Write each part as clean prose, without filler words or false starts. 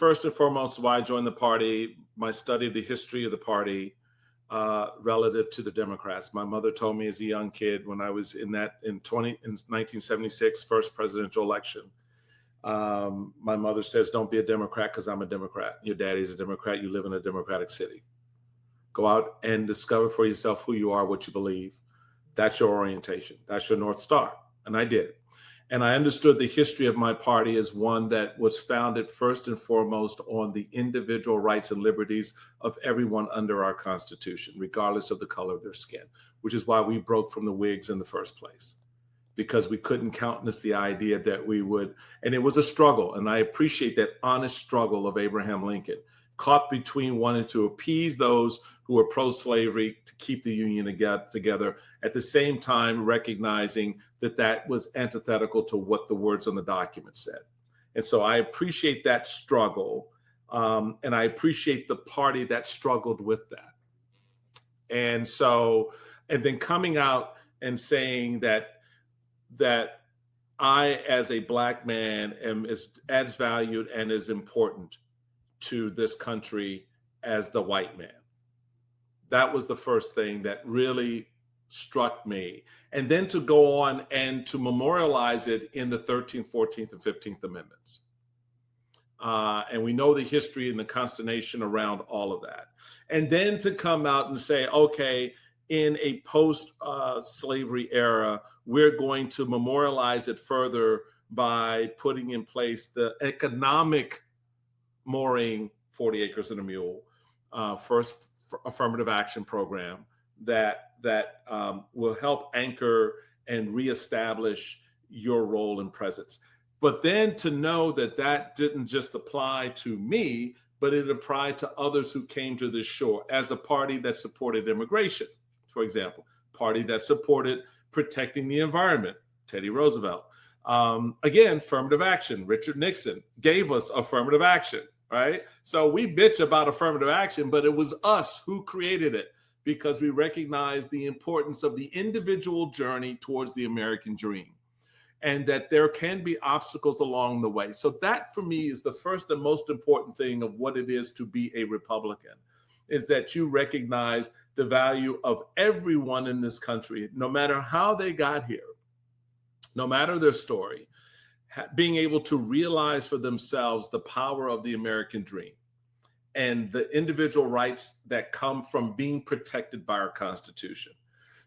first and foremost, why I joined the party, my study of the history of the party relative to the Democrats. My mother told me as a young kid when I was in 1976, first presidential election, my mother says, don't be a Democrat because I'm a Democrat. Your daddy's a Democrat. You live in a Democratic city. Go out and discover for yourself who you are, what you believe. That's your orientation. That's your North Star. And I did. And I understood the history of my party as one that was founded first and foremost on the individual rights and liberties of everyone under our Constitution, regardless of the color of their skin, which is why we broke from the Whigs in the first place, because we couldn't countenance the idea that we would, and it was a struggle. And I appreciate that honest struggle of Abraham Lincoln, caught between wanting to appease those who were pro-slavery to keep the Union together, at the same time recognizing that that was antithetical to what the words on the document said. And so I appreciate that struggle, and I appreciate the party that struggled with that. And so, and then coming out and saying that I, as a Black man, am as valued and as important to this country as the white man. That was the first thing that really struck me. And then to go on and to memorialize it in the 13th, 14th, and 15th Amendments. And we know the history and the consternation around all of that. And then to come out and say, okay, in a post-slavery era, we're going to memorialize it further by putting in place the economic mooring, 40 acres and a mule, first affirmative action program that will help anchor and reestablish your role and presence. But then to know that that didn't just apply to me, but it applied to others who came to this shore as a party that supported immigration, for example, party that supported protecting the environment, Teddy Roosevelt. Again, affirmative action. Richard Nixon gave us affirmative action, right? So we bitch about affirmative action, but it was us who created it because we recognize the importance of the individual journey towards the American dream and that there can be obstacles along the way. So that for me is the first and most important thing of what it is to be a Republican, is that you recognize the value of everyone in this country, no matter how they got here, no matter their story, being able to realize for themselves the power of the American dream and the individual rights that come from being protected by our Constitution.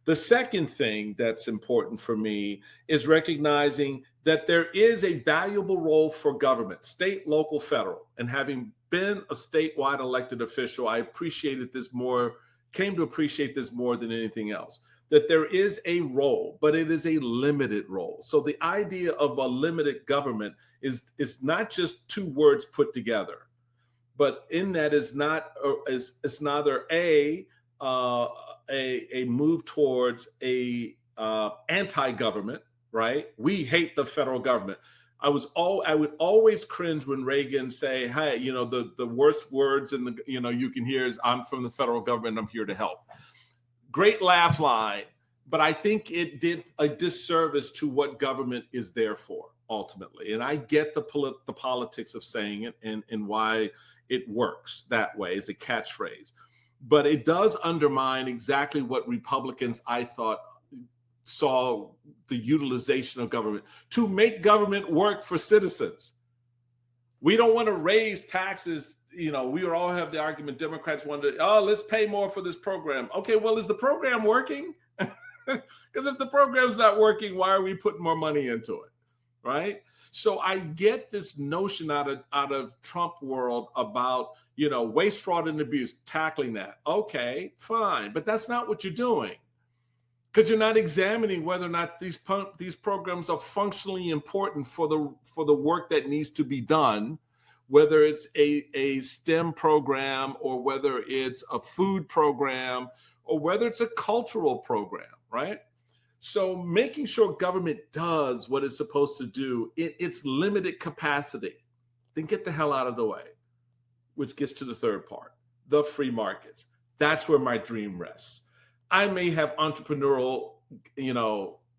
The second thing that's important for me is recognizing that there is a valuable role for government, state, local, federal. And having been a statewide elected official, I came to appreciate this more than anything else, that there is a role, but it is a limited role. So the idea of a limited government is not just two words put together, but in that is it's neither a move towards a anti-government, right? We hate the federal government. I would always cringe when Reagan say, hey, the worst words you can hear is, I'm from the federal government, I'm here to help. Great laugh line, but I think it did a disservice to what government is there for ultimately. And I get the politics of saying it and why it works that way as a catchphrase. But it does undermine exactly what Republicans, I thought, saw the utilization of government to make government work for citizens. We don't want to raise taxes. We all have the argument, Democrats want to, let's pay more for this program. Okay, well, is the program working? Because if the program's not working, why are we putting more money into it, right? So I get this notion out of Trump world about, waste, fraud, and abuse, tackling that. Okay, fine, but that's not what you're doing, because you're not examining whether or not these programs are functionally important for the work that needs to be done, whether it's a STEM program or whether it's a food program or whether it's a cultural program, right? So making sure government does what it's supposed to do in its limited capacity, then get the hell out of the way, which gets to the third part, the free markets. That's where my dream rests. I may have entrepreneurial,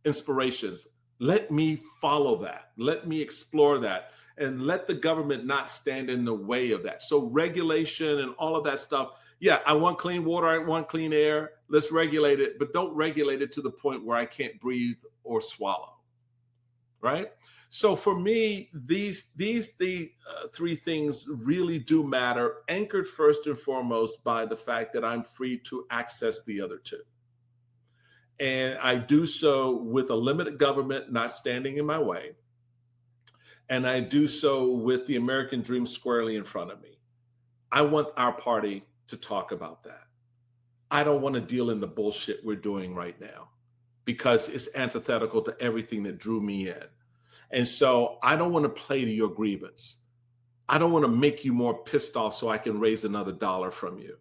inspirations. Let me follow that. Let me explore that. and let the government not stand in the way of that. So regulation and all of that stuff. Yeah, I want clean water. I want clean air. Let's regulate it, but don't regulate it to the point where I can't breathe or swallow. Right? So for me, these three things really do matter, anchored first and foremost by the fact that I'm free to access the other two. And I do so with a limited government not standing in my way. And I do so with the American dream squarely in front of me. I want our party to talk about that. I don't want to deal in the bullshit we're doing right now because it's antithetical to everything that drew me in. And so I don't want to play to your grievance. I don't want to make you more pissed off so I can raise another dollar from you.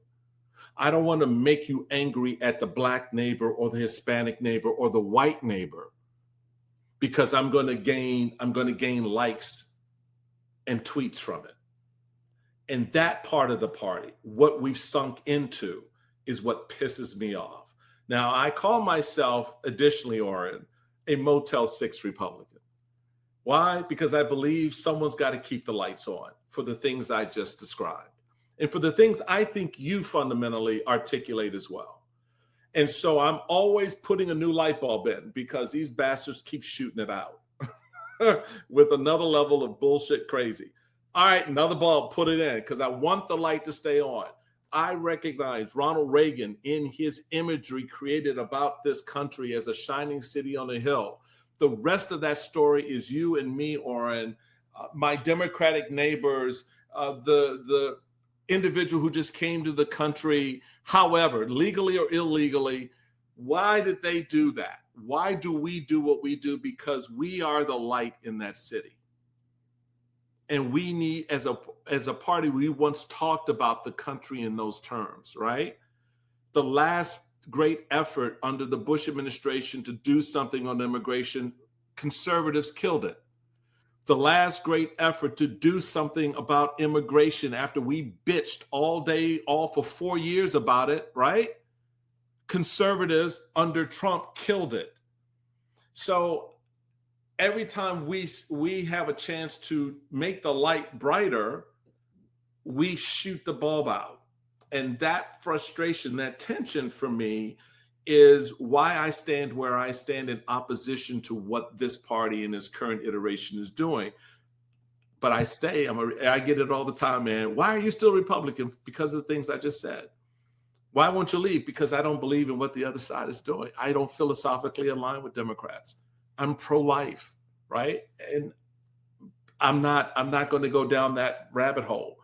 I don't want to make you angry at the Black neighbor or the Hispanic neighbor or the white neighbor because I'm going to gain likes and tweets from it. And that part of the party, what we've sunk into, is what pisses me off. Now, I call myself, additionally, Oren, a Motel 6 Republican. Why? Because I believe someone's got to keep the lights on for the things I just described and for the things I think you fundamentally articulate as well. And so I'm always putting a new light bulb in because these bastards keep shooting it out with another level of bullshit crazy. All right, another bulb, put it in because I want the light to stay on. I recognize Ronald Reagan in his imagery created about this country as a shining city on a hill. The rest of that story is you and me, Oren, my Democratic neighbors, the individual who just came to the country, however, legally or illegally. Why did they do that? Why do we do what we do? Because we are the light in that city. And we need, as a party, we once talked about the country in those terms, right? The last great effort under the Bush administration to do something on immigration, conservatives killed it. The last great effort to do something about immigration after we bitched all day, all for 4 years about it, right? Conservatives under Trump killed it. So every time we have a chance to make the light brighter, we shoot the bulb out. And that frustration, that tension for me is why I stand where I stand in opposition to what this party in its current iteration is doing. But I stay. I get it all the time, man. Why are you still Republican? Because of the things I just said. Why won't you leave? Because I don't believe in what the other side is doing. I don't philosophically align with Democrats. I'm pro-life, right? And I'm not going to go down that rabbit hole.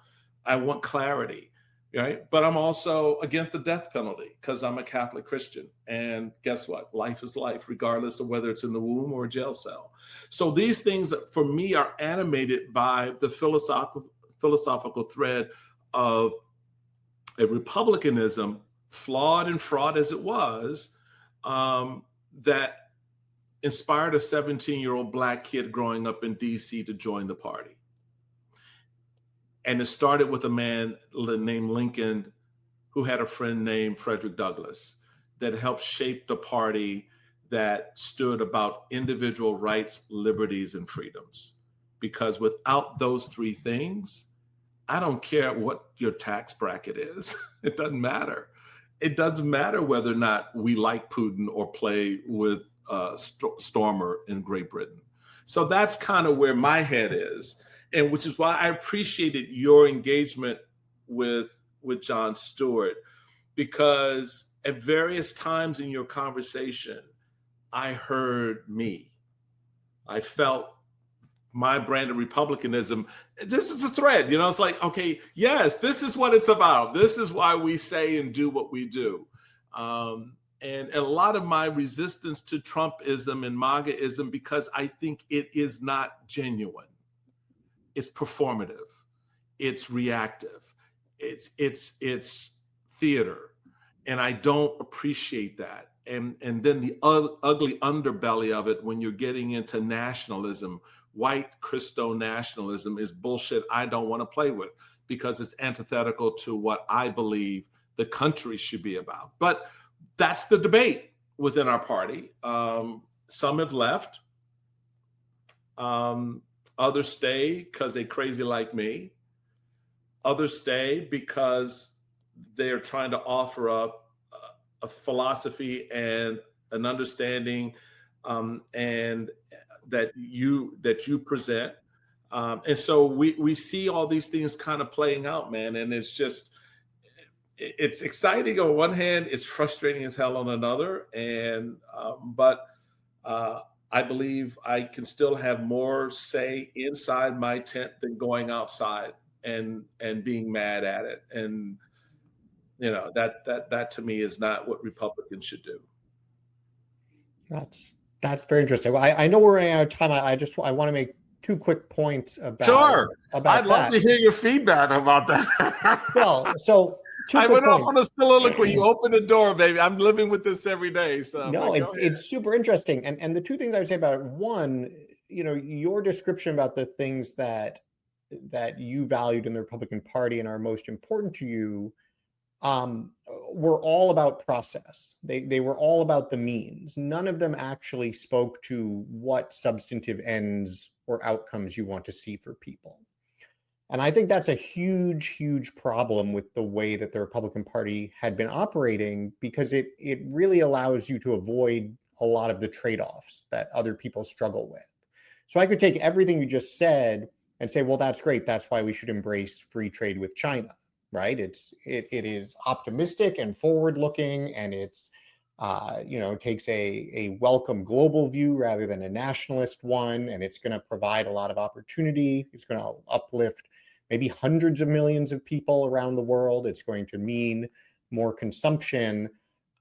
I want clarity. Right. But I'm also against the death penalty because I'm a Catholic Christian. And guess what? Life is life, regardless of whether it's in the womb or a jail cell. So these things for me are animated by the philosophical thread of a republicanism, flawed and fraught as it was, that inspired a 17-year-old Black kid growing up in D.C. to join the party. And it started with a man named Lincoln who had a friend named Frederick Douglass that helped shape the party that stood about individual rights, liberties, and freedoms. Because without those three things, I don't care what your tax bracket is. It doesn't matter. It doesn't matter whether or not we like Putin or play with Stormer in Great Britain. So that's kind of where my head is. And which is why I appreciated your engagement with Jon Stewart, because at various times in your conversation, I heard me. I felt my brand of republicanism. This is a thread, it's like, okay, yes, this is what it's about. This is why we say and do what we do. And a lot of my resistance to Trumpism and MAGAism, because I think it is not genuine. It's performative. It's reactive. It's theater. And I don't appreciate that. And then the ugly underbelly of it when you're getting into nationalism, white Christo nationalism, is bullshit I don't want to play with because it's antithetical to what I believe the country should be about. But that's the debate within our party. Some have left. Others stay because they're crazy like me. Others stay because they're trying to offer up a philosophy and an understanding, and that you present. And so we see all these things kind of playing out, man. And it's exciting on one hand, it's frustrating as hell on another. And but I believe I can still have more say inside my tent than going outside and being mad at it. And that to me is not what Republicans should do. That's very interesting. Well, I know we're running out of time. I want to make two quick points about. Sure. About I'd love to hear your feedback about that. Well, so I went off on a soliloquy. You opened the door, baby. I'm living with this every day. So no, it's super interesting. And the two things I would say about it: one, your description about the things that you valued in the Republican Party and are most important to you, were all about process. They were all about the means. None of them actually spoke to what substantive ends or outcomes you want to see for people. And I think that's a huge, huge problem with the way that the Republican Party had been operating, because it really allows you to avoid a lot of the trade-offs that other people struggle with. So I could take everything you just said and say, well, that's great. That's why we should embrace free trade with China, right? It is optimistic and forward-looking, and it's takes a welcome global view rather than a nationalist one, and it's going to provide a lot of opportunity. It's going to uplift maybe hundreds of millions of people around the world. It's going to mean more consumption.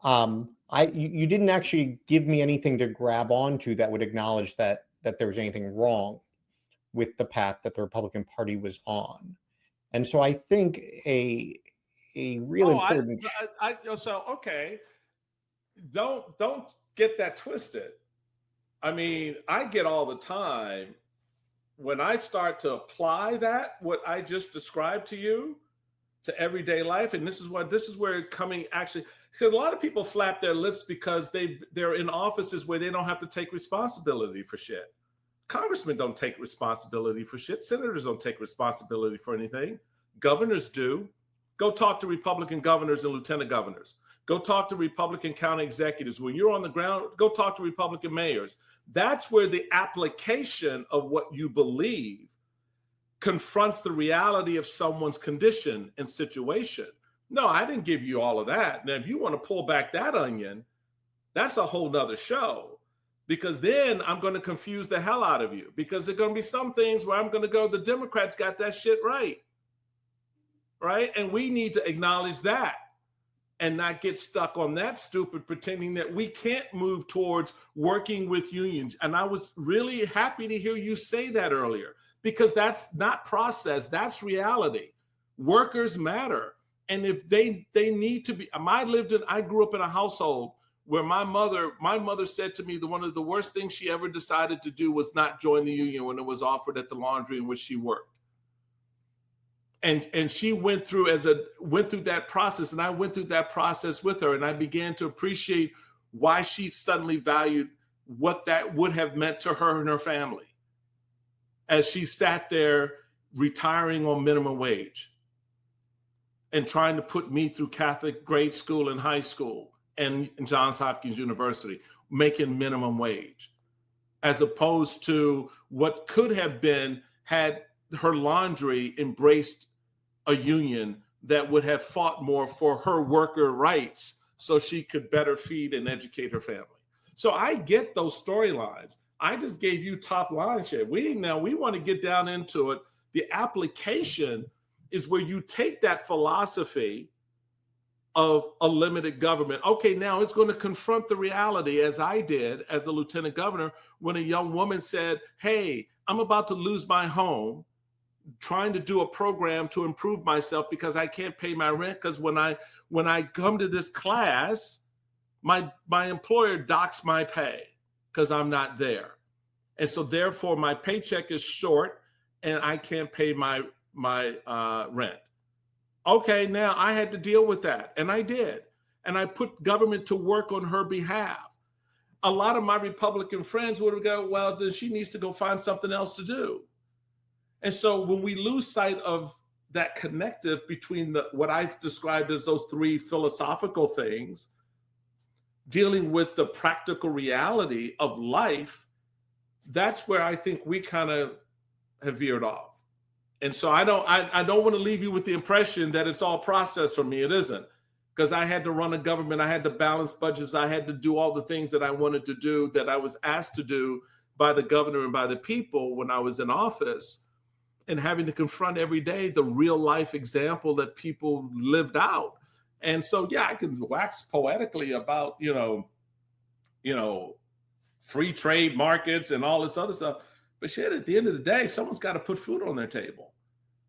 You didn't actually give me anything to grab onto that would acknowledge that there was anything wrong with the path that the Republican Party was on. And so I think a real important. Okay. Don't get that twisted. I mean, I get all the time when I start to apply what I just described to you to everyday life. And this is where coming actually, because a lot of people flap their lips because they're in offices where they don't have to take responsibility for shit. Congressmen don't take responsibility for shit. Senators don't take responsibility for anything. Governors do. Go talk to Republican governors and lieutenant governors. Go talk to Republican county executives. When you're on the ground, go talk to Republican mayors. That's where the application of what you believe confronts the reality of someone's condition and situation. No, I didn't give you all of that. Now, if you want to pull back that onion, that's a whole nother show, because then I'm going to confuse the hell out of you, because there are going to be some things where I'm going to go, the Democrats got that shit right. Right? And we need to acknowledge that and not get stuck on that stupid pretending that we can't move towards working with unions. And I was really happy to hear you say that earlier, because that's not process, that's reality. Workers matter. And if they need to be, I grew up in a household where my mother said to me that one of the worst things she ever decided to do was not join the union when it was offered at the laundry in which she worked. And she went through that process, and I went through that process with her, and I began to appreciate why she suddenly valued what that would have meant to her and her family as she sat there retiring on minimum wage and trying to put me through Catholic grade school and high school and Johns Hopkins University, making minimum wage, as opposed to what could have been had her laundry embraced a union that would have fought more for her worker rights so she could better feed and educate her family. So I get those storylines. I just gave you top line shit. We want to get down into it. The application is where you take that philosophy of a limited government. Okay, now it's going to confront the reality, as I did as a lieutenant governor, when a young woman said, hey, I'm about to lose my home, trying to do a program to improve myself because I can't pay my rent, because when I come to this class, my employer docks my pay because I'm not there. And so therefore my paycheck is short and I can't pay my rent. Okay, now I had to deal with that, and I did. And I put government to work on her behalf. A lot of my Republican friends would go, well, then she needs to go find something else to do. And so when we lose sight of that connective between what I described as those three philosophical things, dealing with the practical reality of life, that's where I think we kind of have veered off. And so I don't want to leave you with the impression that it's all process for me. It isn't, because I had to run a government, I had to balance budgets, I had to do all the things that I wanted to do, that I was asked to do by the governor and by the people when I was in office, and having to confront every day the real life example that people lived out. And so, yeah, I can wax poetically about, free trade markets and all this other stuff. But shit, at the end of the day, someone's got to put food on their table.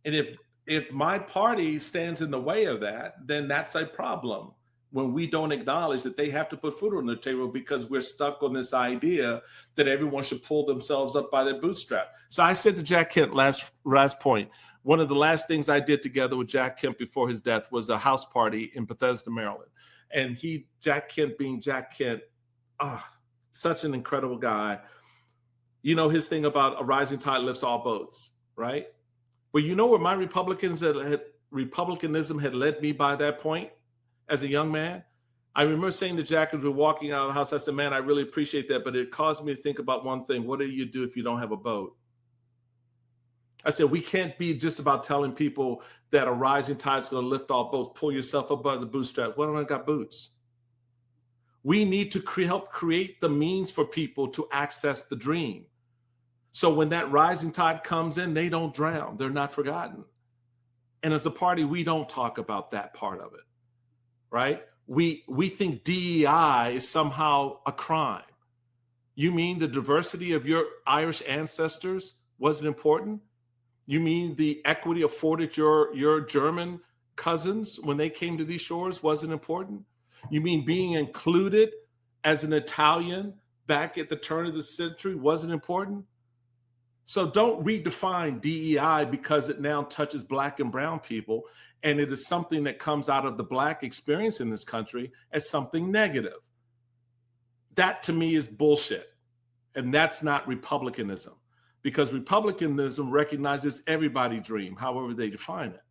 And if my party stands in the way of that, then that's a problem, when we don't acknowledge that they have to put food on their table, because we're stuck on this idea that everyone should pull themselves up by their bootstrap. So I said to Jack Kemp, last point, one of the last things I did together with Jack Kemp before his death was a house party in Bethesda, Maryland. And Jack Kemp being Jack Kemp, such an incredible guy. You know his thing about a rising tide lifts all boats, right? But you know where my Republicanism had led me by that point as a young man? I remember saying to Jack as we're walking out of the house, I said, man, I really appreciate that, but it caused me to think about one thing. What do you do if you don't have a boat? I said, we can't be just about telling people that a rising tide is going to lift all boats, pull yourself up by the bootstrap. Well, I got boots. We need to help create the means for people to access the dream. So when that rising tide comes in, they don't drown. They're not forgotten. And as a party, we don't talk about that part of it, right? We think DEI is somehow a crime. You mean the diversity of your Irish ancestors wasn't important? You mean the equity afforded your German cousins when they came to these shores wasn't important? You mean being included as an Italian back at the turn of the century wasn't important? So don't redefine DEI because it now touches Black and brown people, and it is something that comes out of the Black experience in this country as something negative. That to me is bullshit. And that's not Republicanism, because Republicanism recognizes everybody's dream, however they define it.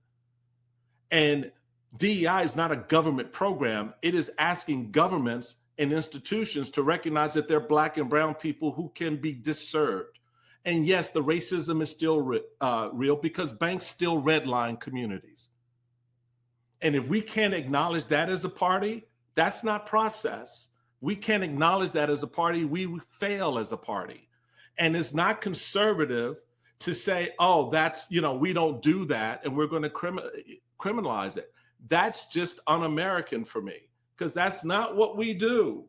And DEI is not a government program. It is asking governments and institutions to recognize that they're Black and brown people who can be disserved. And yes, the racism is still real, because banks still redline communities. And if we can't acknowledge that as a party, that's not process. We can't acknowledge that as a party, we fail as a party. And it's not conservative to say, oh, that's, we don't do that and we're going to criminalize it. That's just un-American for me, because that's not what we do.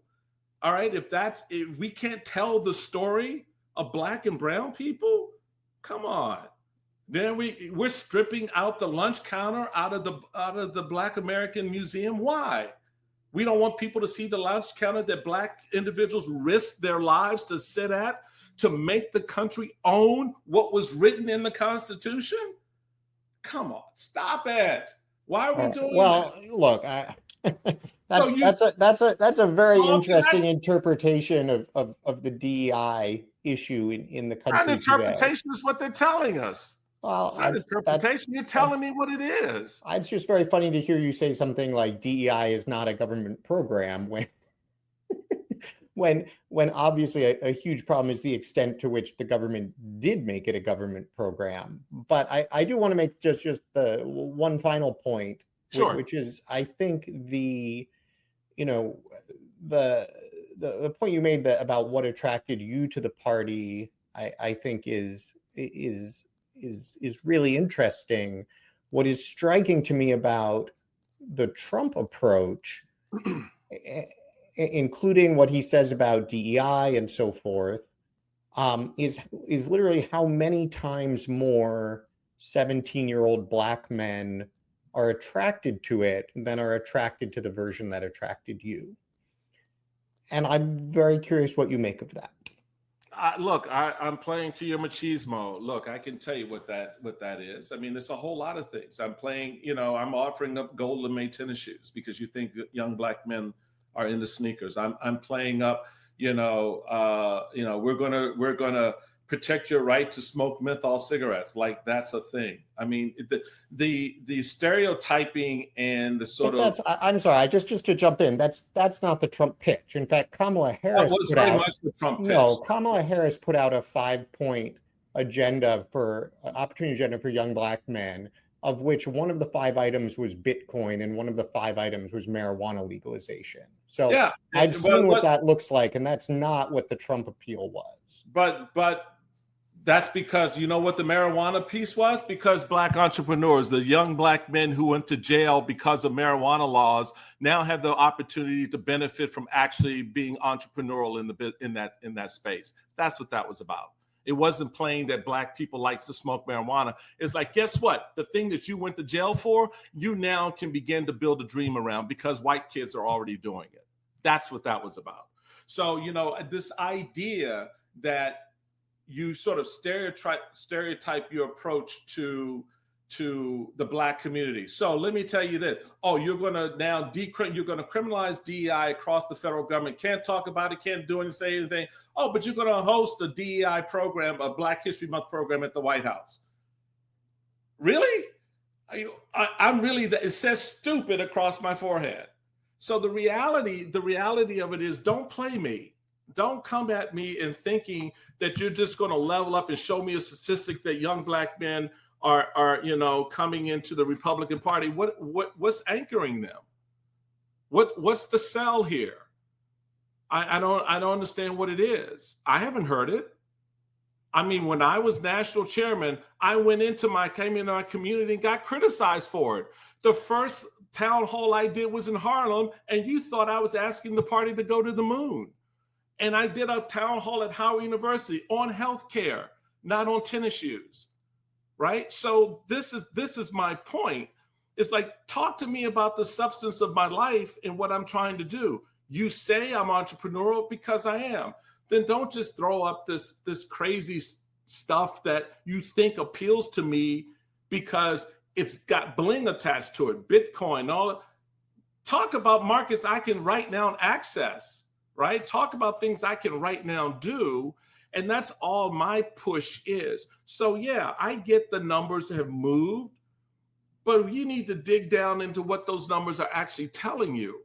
All right. If we can't tell the story of Black and brown people, come on. Then we're stripping out the lunch counter out of the Black American Museum. Why? We don't want people to see the lunch counter that Black individuals risked their lives to sit at, to make the country own what was written in the Constitution. Come on, stop it. Why are we doing that? Look, that's a very interesting interpretation of the DEI issue in the country. That interpretation is what they're telling us. Well, that interpretation, you're telling me what it is. It's just very funny to hear you say something like DEI is not a government program when obviously a huge problem is the extent to which the government did make it a government program. But I do want to make just the one final point, sure, which is I think the point you made about what attracted you to the party, I think is really interesting. What is striking to me about the Trump approach, including what he says about DEI and so forth, is literally how many times more 17-year-old Black men are attracted to it than are attracted to the version that attracted you. And I'm very curious what you make of that. Look, I'm playing to your machismo. Look, I can tell you what that is. I mean, it's a whole lot of things. I'm playing, I'm offering up gold lame tennis shoes because you think that young Black men are into sneakers. I'm playing up, we're gonna protect your right to smoke menthol cigarettes. Like that's a thing. I mean, the stereotyping and the sort But of I'm sorry, just to jump in, that's not the Trump pitch. In fact, Kamala that Harris was put very out much the Trump pitch. Kamala Harris put out a 5-point agenda for opportunity agenda for young Black men, of which one of the 5 items was Bitcoin and one of the 5 items was marijuana legalization. So Yeah, I've seen what that looks like, and that's not what the Trump appeal was. But that's because you know what the marijuana piece was? Because Black entrepreneurs, the young Black men who went to jail because of marijuana laws, now have the opportunity to benefit from actually being entrepreneurial in that space. That's what that was about. It wasn't playing that Black people like to smoke marijuana. It's like, guess what? The thing that you went to jail for, you now can begin to build a dream around because white kids are already doing it. That's what that was about. So, you know, this idea that you sort of stereotype your approach to the Black community. So let me tell you this. Oh, you're going to now you're going to criminalize DEI across the federal government. Can't talk about it, can't do anything, say anything. Oh, but you're going to host a DEI program, a Black History Month program at the White House. Really? I'm really, it says stupid across my forehead. So the reality of it is, don't play me. Don't come at me and thinking that you're just going to level up and show me a statistic that young Black men are you know, coming into the Republican Party. What's anchoring them? What's the sell here? I don't understand what it is. I haven't heard it. I mean, when I was national chairman, I came into my community and got criticized for it. The first town hall I did was in Harlem, and you thought I was asking the party to go to the moon. And I did a town hall at Howard University on healthcare, not on tennis shoes, right? So this is my point. It's like, talk to me about the substance of my life and what I'm trying to do. You say I'm entrepreneurial because I am. Then don't just throw up this crazy stuff that you think appeals to me because it's got bling attached to it, Bitcoin, all. Talk about markets I can right now access. Right? Talk about things I can right now do. And that's all my push is. So yeah, I get the numbers have moved, but you need to dig down into what those numbers are actually telling you.